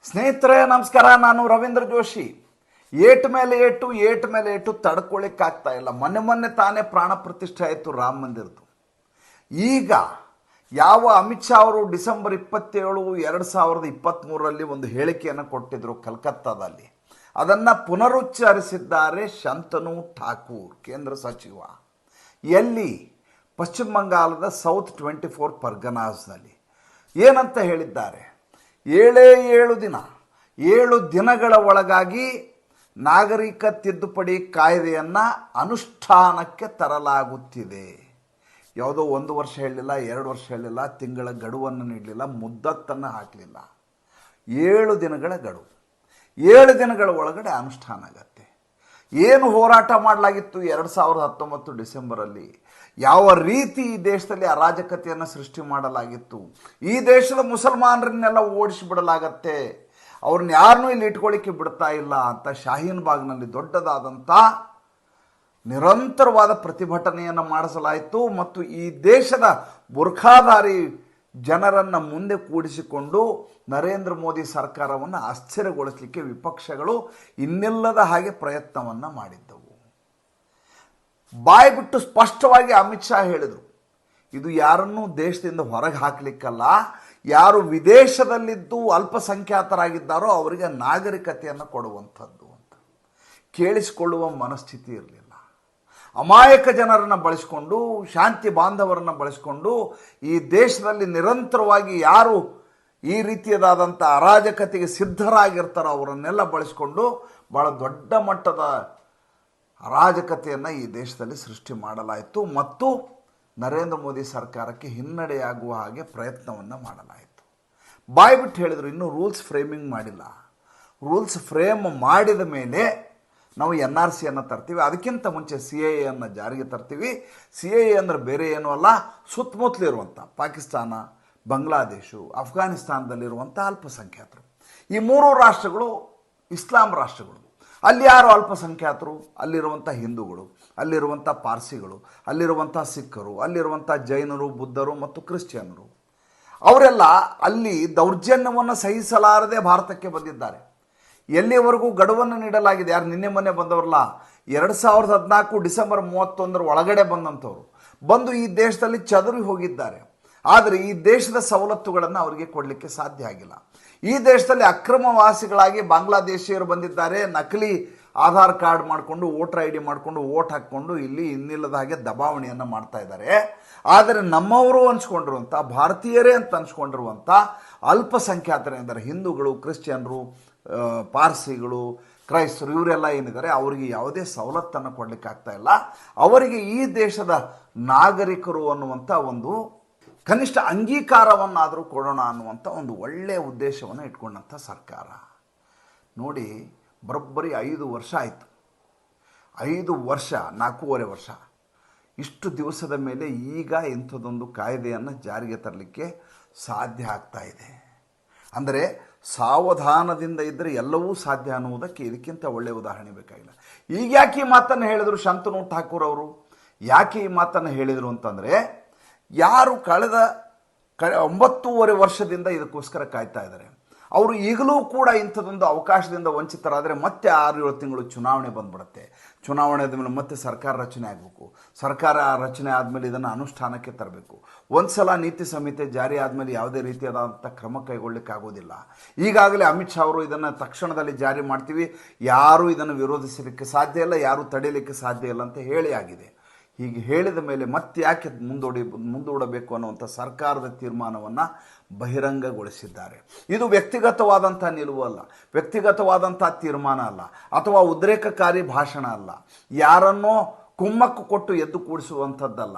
ಸ್ನೇಹಿತರೆ ನಮಸ್ಕಾರ. ನಾನು ರವೀಂದ್ರ ಜೋಶಿ. ಏಟ್ ಮೇಲೆ ಏಟು ತಡ್ಕೊಳ್ಳಿಕ್ಕಾಗ್ತಾ ಇಲ್ಲ. ಮೊನ್ನೆ ತಾನೇ ಪ್ರಾಣ ಪ್ರತಿಷ್ಠೆ ಆಯಿತು ರಾಮ ಮಂದಿರದ್ದು. ಈಗ ಯಾವ ಅಮಿತ್ ಶಾ ಅವರು ಡಿಸೆಂಬರ್ 27, 2023ರಲ್ಲಿ ಒಂದು ಹೇಳಿಕೆಯನ್ನು ಕೊಟ್ಟಿದ್ದರು ಕಲ್ಕತ್ತಾದಲ್ಲಿ, ಅದನ್ನು ಪುನರುಚ್ಚರಿಸಿದ್ದಾರೆ ಶಂತನು ಠಾಕೂರ್, ಕೇಂದ್ರ ಸಚಿವ. ಎಲ್ಲಿ? ಪಶ್ಚಿಮ ಬಂಗಾಳದ ಸೌತ್ 24 ಪರ್ಗನಾಸ್ನಲ್ಲಿ. ಏನಂತ ಹೇಳಿದ್ದಾರೆ? 7 ದಿನಗಳ ಒಳಗಾಗಿ ನಾಗರಿಕ ತಿದ್ದುಪಡಿ ಕಾಯ್ದೆಯನ್ನು ಅನುಷ್ಠಾನಕ್ಕೆ ತರಲಾಗುತ್ತಿದೆ. ಯಾವುದೋ 1 ವರ್ಷ ಹೇಳಲಿಲ್ಲ, 2 ವರ್ಷ ಹೇಳಲಿಲ್ಲ, ತಿಂಗಳ ಗಡುವನ್ನು ನೀಡಲಿಲ್ಲ, ಮುದ್ದತ್ತನ್ನು ಹಾಕಲಿಲ್ಲ. 7 ದಿನಗಳ ಗಡುವು. 7 ದಿನಗಳ ಒಳಗಡೆ ಅನುಷ್ಠಾನ ಆಗತ್ತೆ. ಏನು ಹೋರಾಟ ಮಾಡಲಾಗಿತ್ತು 2019 ಡಿಸೆಂಬರಲ್ಲಿ? ಯಾವ ರೀತಿ ಈ ದೇಶದಲ್ಲಿ ಅರಾಜಕತೆಯನ್ನು ಸೃಷ್ಟಿ ಮಾಡಲಾಗಿತ್ತು? ಈ ದೇಶದ ಮುಸಲ್ಮಾನರನ್ನೆಲ್ಲ ಓಡಿಸಿಬಿಡಲಾಗತ್ತೆ, ಅವ್ರನ್ನ ಯಾರನ್ನೂ ಇಲ್ಲಿ ಇಟ್ಕೊಳ್ಳಿಕ್ಕೆ ಬಿಡ್ತಾ ಇಲ್ಲ ಅಂತ ಶಾಹೀನ್ ಬಾಗ್ನಲ್ಲಿ ದೊಡ್ಡದಾದಂಥ ನಿರಂತರವಾದ ಪ್ರತಿಭಟನೆಯನ್ನು ಮಾಡಿಸಲಾಯಿತು. ಮತ್ತು ಈ ದೇಶದ ಬುರ್ಖಾಧಾರಿ ಜನರನ್ನು ಮುಂದೆ ಕೂಡಿಸಿಕೊಂಡು ನರೇಂದ್ರ ಮೋದಿ ಸರ್ಕಾರವನ್ನು ಅಸ್ಥಿರಗೊಳಿಸಲಿಕ್ಕೆ ವಿಪಕ್ಷಗಳು ಇನ್ನಿಲ್ಲದ ಹಾಗೆ ಪ್ರಯತ್ನವನ್ನು ಮಾಡಿದ್ದವು. ಬಾಯಿ ಬಿಟ್ಟು ಸ್ಪಷ್ಟವಾಗಿ ಅಮಿತ್ ಶಾ ಹೇಳಿದರು, ಇದು ಯಾರನ್ನೂ ದೇಶದಿಂದ ಹೊರಗೆ ಹಾಕಲಿಕ್ಕಲ್ಲ, ಯಾರು ವಿದೇಶದಲ್ಲಿದ್ದು ಅಲ್ಪಸಂಖ್ಯಾತರಾಗಿದ್ದಾರೋ ಅವರಿಗೆ ನಾಗರಿಕತೆಯನ್ನು ಕೊಡುವಂಥದ್ದು ಅಂತ. ಕೇಳಿಸಿಕೊಳ್ಳುವ ಮನಸ್ಥಿತಿ ಇರಲಿಲ್ಲ. ಅಮಾಯಕ ಜನರನ್ನು ಬಳಸಿಕೊಂಡು, ಶಾಂತಿ ಬಾಂಧವರನ್ನು ಬಳಸಿಕೊಂಡು, ಈ ದೇಶದಲ್ಲಿ ನಿರಂತರವಾಗಿ ಯಾರು ಈ ರೀತಿಯದಾದಂಥ ಅರಾಜಕತೆಗೆ ಸಿದ್ಧರಾಗಿರ್ತಾರೋ ಅವರನ್ನೆಲ್ಲ ಬಳಸಿಕೊಂಡು ಭಾಳ ದೊಡ್ಡ ಮಟ್ಟದ ಅರಾಜಕತೆಯನ್ನು ಈ ದೇಶದಲ್ಲಿ ಸೃಷ್ಟಿ ಮಾಡಲಾಯಿತು. ಮತ್ತು ನರೇಂದ್ರ ಮೋದಿ ಸರ್ಕಾರಕ್ಕೆ ಹಿನ್ನಡೆಯಾಗುವ ಹಾಗೆ ಪ್ರಯತ್ನವನ್ನು ಮಾಡಲಾಯಿತು. ಬಾಯಿ ಬಿಟ್ಟು ಹೇಳಿದರು, ಇನ್ನೂ ರೂಲ್ಸ್ ಫ್ರೇಮಿಂಗ್ ಮಾಡಿಲ್ಲ. ರೂಲ್ಸ್ ಫ್ರೇಮ್ ಮಾಡಿದ ಮೇಲೆ ನಾವು NRCಯನ್ನು ತರ್ತೀವಿ, ಅದಕ್ಕಿಂತ ಮುಂಚೆ CAA ಜಾರಿಗೆ ತರ್ತೀವಿ. CAA ಅಂದರೆ ಬೇರೆ ಏನೂ ಅಲ್ಲ, ಸುತ್ತಮುತ್ತಲಿರುವಂಥ ಪಾಕಿಸ್ತಾನ, ಬಾಂಗ್ಲಾದೇಶ, ಅಫ್ಘಾನಿಸ್ತಾನದಲ್ಲಿರುವಂಥ ಅಲ್ಪಸಂಖ್ಯಾತರು. ಈ 3 ರಾಷ್ಟ್ರಗಳು ಇಸ್ಲಾಂ ರಾಷ್ಟ್ರಗಳು. ಅಲ್ಲಿ ಯಾರು ಅಲ್ಪಸಂಖ್ಯಾತರು? ಅಲ್ಲಿರುವಂಥ ಹಿಂದೂಗಳು, ಅಲ್ಲಿರುವಂಥ ಪಾರ್ಸಿಗಳು, ಅಲ್ಲಿರುವಂಥ ಸಿಖ್ಖರು, ಅಲ್ಲಿರುವಂಥ ಜೈನರು, ಬುದ್ಧರು ಮತ್ತು ಕ್ರಿಶ್ಚಿಯನ್ನರು. ಅವರೆಲ್ಲ ಅಲ್ಲಿ ದೌರ್ಜನ್ಯವನ್ನು ಸಹಿಸಲಾರದೆ ಭಾರತಕ್ಕೆ ಬಂದಿದ್ದಾರೆ. ಎಲ್ಲಿವರೆಗೂ ಗಡುವನ್ನು ನೀಡಲಾಗಿದೆ? ಯಾರು ನಿನ್ನೆ ಮೊನ್ನೆ ಬಂದವರಲ್ಲ, 2014 ಡಿಸೆಂಬರ್ 31 ಒಳಗಡೆ ಬಂದಂಥವ್ರು ಬಂದು ಈ ದೇಶದಲ್ಲಿ ಚದುರಿ ಹೋಗಿದ್ದಾರೆ. ಆದರೆ ಈ ದೇಶದ ಸವಲತ್ತುಗಳನ್ನು ಅವರಿಗೆ ಕೊಡಲಿಕ್ಕೆ ಸಾಧ್ಯ ಆಗಿಲ್ಲ. ಈ ದೇಶದಲ್ಲಿ ಅಕ್ರಮವಾಸಿಗಳಾಗಿ ಬಾಂಗ್ಲಾದೇಶಿಯರು ಬಂದಿದ್ದಾರೆ. ನಕಲಿ ಆಧಾರ್ ಕಾರ್ಡ್ ಮಾಡಿಕೊಂಡು, ವೋಟರ್ ID ಮಾಡಿಕೊಂಡು ವೋಟ್ ಹಾಕ್ಕೊಂಡು ಇಲ್ಲಿ ಇನ್ನಿಲ್ಲದ ಹಾಗೆ ದಬಾವಣೆಯನ್ನು ಮಾಡ್ತಾ ಇದ್ದಾರೆ. ಆದರೆ ನಮ್ಮವರು ಅನ್ಸ್ಕೊಂಡಿರುವಂಥ, ಭಾರತೀಯರೇ ಅಂತ ಅನ್ಸ್ಕೊಂಡಿರುವಂಥ ಅಲ್ಪಸಂಖ್ಯಾತರೇನಿದ್ದಾರೆ, ಹಿಂದೂಗಳು, ಕ್ರಿಶ್ಚಿಯನ್ರು, ಪಾರ್ಸಿಗಳು, ಕ್ರೈಸ್ತರು, ಇವರೆಲ್ಲ ಏನಿದ್ದಾರೆ ಅವರಿಗೆ ಯಾವುದೇ ಸವಲತ್ತನ್ನು ಕೊಡಲಿಕ್ಕೆ ಆಗ್ತಾ ಇಲ್ಲ. ಅವರಿಗೆ ಈ ದೇಶದ ನಾಗರಿಕರು ಅನ್ನುವಂಥ ಒಂದು ಕನಿಷ್ಠ ಅಂಗೀಕಾರವನ್ನಾದರೂ ಕೊಡೋಣ ಅನ್ನುವಂಥ ಒಂದು ಒಳ್ಳೆಯ ಉದ್ದೇಶವನ್ನು ಇಟ್ಕೊಂಡಂಥ ಸರ್ಕಾರ. ನೋಡಿ, ಬರೋಬ್ಬರಿ 5 ವರ್ಷ ಆಯಿತು. 5 ವರ್ಷ, 4.5 ವರ್ಷ, ಇಷ್ಟು ದಿವಸದ ಮೇಲೆ ಈಗ ಇಂಥದ್ದೊಂದು ಕಾಯ್ದೆಯನ್ನು ಜಾರಿಗೆ ತರಲಿಕ್ಕೆ ಸಾಧ್ಯ ಆಗ್ತಾ ಇದೆ. ಅಂದರೆ ಸಾವಧಾನದಿಂದ ಇದ್ದರೆ ಎಲ್ಲವೂ ಸಾಧ್ಯ ಅನ್ನುವುದಕ್ಕೆ ಇದಕ್ಕಿಂತ ಒಳ್ಳೆಯ ಉದಾಹರಣೆ ಬೇಕಾಗಿಲ್ಲ. ಈಗ ಯಾಕೆ ಈ ಮಾತನ್ನು ಹೇಳಿದರು ಶಂತನು ಠಾಕೂರ್ ಅವರು? ಯಾಕೆ ಈ ಮಾತನ್ನು ಹೇಳಿದರು ಅಂತಂದರೆ, ಯಾರು ಕಳೆದ 9.5 ವರ್ಷದಿಂದ ಇದಕ್ಕೋಸ್ಕರ ಕಾಯ್ತಾ ಇದ್ದಾರೆ, ಅವರು ಈಗಲೂ ಕೂಡ ಇಂಥದ್ದೊಂದು ಅವಕಾಶದಿಂದ ವಂಚಿತರಾದರೆ ಮತ್ತೆ 6-7 ತಿಂಗಳು ಚುನಾವಣೆ ಬಂದ್ಬಿಡುತ್ತೆ. ಚುನಾವಣೆ ಆದಮೇಲೆ ಮತ್ತೆ ಸರ್ಕಾರ ರಚನೆ ಆಗಬೇಕು. ಸರ್ಕಾರ ರಚನೆ ಆದಮೇಲೆ ಇದನ್ನು ಅನುಷ್ಠಾನಕ್ಕೆ ತರಬೇಕು. ಒಂದು ಸಲ ನೀತಿ ಸಂಹಿತೆ ಜಾರಿ ಆದಮೇಲೆ ಯಾವುದೇ ರೀತಿಯಾದಂಥ ಕ್ರಮ ಕೈಗೊಳ್ಳಲಿಕ್ಕಾಗೋದಿಲ್ಲ. ಈಗಾಗಲೇ ಅಮಿತ್ ಶಾ ಅವರು ಇದನ್ನು ತಕ್ಷಣದಲ್ಲಿ ಜಾರಿ ಮಾಡ್ತೀವಿ, ಯಾರೂ ಇದನ್ನು ವಿರೋಧಿಸಲಿಕ್ಕೆ ಸಾಧ್ಯ ಇಲ್ಲ, ಯಾರೂ ತಡೆಯಲಿಕ್ಕೆ ಸಾಧ್ಯ ಇಲ್ಲ ಅಂತ ಹೇಳಿ ಆಗಿದೆ. ಹೀಗೆ ಹೇಳಿದ ಮೇಲೆ ಮತ್ತೆ ಯಾಕೆ ಮುಂದೂಡಬೇಕು ಅನ್ನುವಂಥ ಸರ್ಕಾರದ ತೀರ್ಮಾನವನ್ನು ಬಹಿರಂಗಗೊಳಿಸಿದ್ದಾರೆ. ಇದು ವ್ಯಕ್ತಿಗತವಾದಂಥ ನಿಲುವು ಅಲ್ಲ, ವ್ಯಕ್ತಿಗತವಾದಂಥ ತೀರ್ಮಾನ ಅಲ್ಲ, ಅಥವಾ ಉದ್ರೇಕಕಾರಿ ಭಾಷಣ ಅಲ್ಲ, ಯಾರನ್ನೋ ಕುಮ್ಮಕ್ಕು ಕೊಟ್ಟು ಎದ್ದು ಕೂಡಿಸುವಂಥದ್ದಲ್ಲ.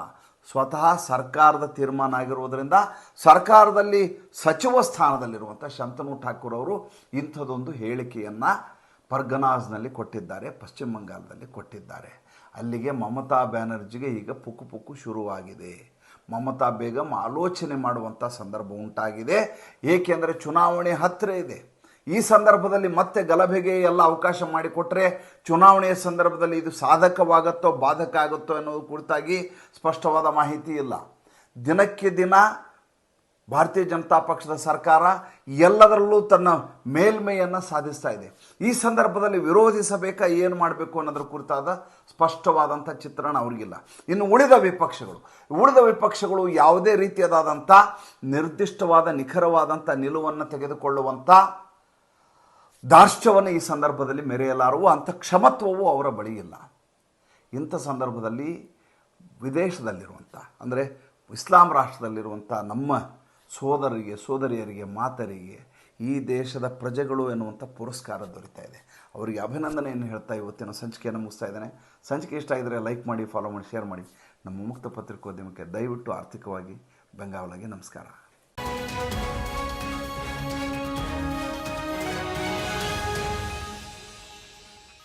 ಸ್ವತಃ ಸರ್ಕಾರದ ತೀರ್ಮಾನ ಆಗಿರುವುದರಿಂದ ಸರ್ಕಾರದಲ್ಲಿ ಸಚಿವ ಸ್ಥಾನದಲ್ಲಿರುವಂಥ ಶಂತನು ಠಾಕೂರ್ ಅವರು ಇಂಥದ್ದೊಂದು ಹೇಳಿಕೆಯನ್ನು ಪರ್ಗನಾಸ್ನಲ್ಲಿ ಕೊಟ್ಟಿದ್ದಾರೆ, ಪಶ್ಚಿಮ ಬಂಗಾಳದಲ್ಲಿ ಕೊಟ್ಟಿದ್ದಾರೆ. ಅಲ್ಲಿಗೆ ಮಮತಾ ಬ್ಯಾನರ್ಜಿಗೆ ಈಗ ಪುಕ್ಕು ಶುರುವಾಗಿದೆ. ಮಮತಾ ಬೇಗಂ ಆಲೋಚನೆ ಮಾಡುವಂಥ ಸಂದರ್ಭ ಉಂಟಾಗಿದೆ. ಏಕೆಂದರೆ ಚುನಾವಣೆ ಹತ್ತಿರ ಇದೆ. ಈ ಸಂದರ್ಭದಲ್ಲಿ ಮತ್ತೆ ಗಲಭೆಗೆ ಎಲ್ಲ ಅವಕಾಶ ಮಾಡಿಕೊಟ್ರೆ ಚುನಾವಣೆಯ ಸಂದರ್ಭದಲ್ಲಿ ಇದು ಸಾಧಕವಾಗುತ್ತೋ ಬಾಧಕ ಆಗುತ್ತೋ ಅನ್ನೋದು ಕುರಿತಾಗಿ ಸ್ಪಷ್ಟವಾದ ಮಾಹಿತಿ ಇಲ್ಲ. ದಿನಕ್ಕೆ ದಿನ ಭಾರತೀಯ ಜನತಾ ಪಕ್ಷದ ಸರ್ಕಾರ ಎಲ್ಲದರಲ್ಲೂ ತನ್ನ ಮೇಲ್ಮೆಯನ್ನು ಸಾಧಿಸ್ತಾ ಇದೆ. ಈ ಸಂದರ್ಭದಲ್ಲಿ ವಿರೋಧಿಸಬೇಕಾ ಏನು ಮಾಡಬೇಕು ಅನ್ನೋದ್ರ ಕುರಿತಾದ ಸ್ಪಷ್ಟವಾದಂಥ ಚಿತ್ರಣ ಅವ್ರಿಗಿಲ್ಲ. ಇನ್ನು ಉಳಿದ ವಿಪಕ್ಷಗಳು ಯಾವುದೇ ರೀತಿಯಾದಂಥ ನಿರ್ದಿಷ್ಟವಾದ ನಿಖರವಾದಂಥ ನಿಲುವನ್ನು ತೆಗೆದುಕೊಳ್ಳುವಂಥ ದಾರ್ಷ್ಟ್ಯವನ್ನು ಈ ಸಂದರ್ಭದಲ್ಲಿ ಮೆರೆಯಲಾರುವ ಅಂಥ ಕ್ಷಮತ್ವವು ಅವರ ಬಳಿ ಇಲ್ಲ. ಇಂಥ ಸಂದರ್ಭದಲ್ಲಿ ವಿದೇಶದಲ್ಲಿರುವಂಥ ಅಂದರೆ ಇಸ್ಲಾಂ ರಾಷ್ಟ್ರದಲ್ಲಿರುವಂಥ ನಮ್ಮ ಸೋದರಿಯರಿಗೆ ಮಾತರಿಗೆ ಈ ದೇಶದ ಪ್ರಜೆಗಳು ಎನ್ನುವಂಥ ಪುರಸ್ಕಾರ ದೊರೀತಾ ಇದೆ. ಅವರಿಗೆ ಅಭಿನಂದನೆಯನ್ನು ಹೇಳ್ತಾ ಇವತ್ತಿನ ಸಂಚಿಕೆಯನ್ನು ಮುಗಿಸ್ತಾ ಇದ್ದೇನೆ. ಸಂಚಿಕೆ ಇಷ್ಟ ಆಗಿದರೆ ಲೈಕ್ ಮಾಡಿ, ಫಾಲೋ ಮಾಡಿ, ಶೇರ್ ಮಾಡಿ. ನಮ್ಮ ಮುಕ್ತ ಪತ್ರಿಕೋದ್ಯಮಕ್ಕೆ ದಯವಿಟ್ಟು ಆರ್ಥಿಕವಾಗಿ ಬೆಂಗಾವಲಾಗಿ ನಮಸ್ಕಾರ.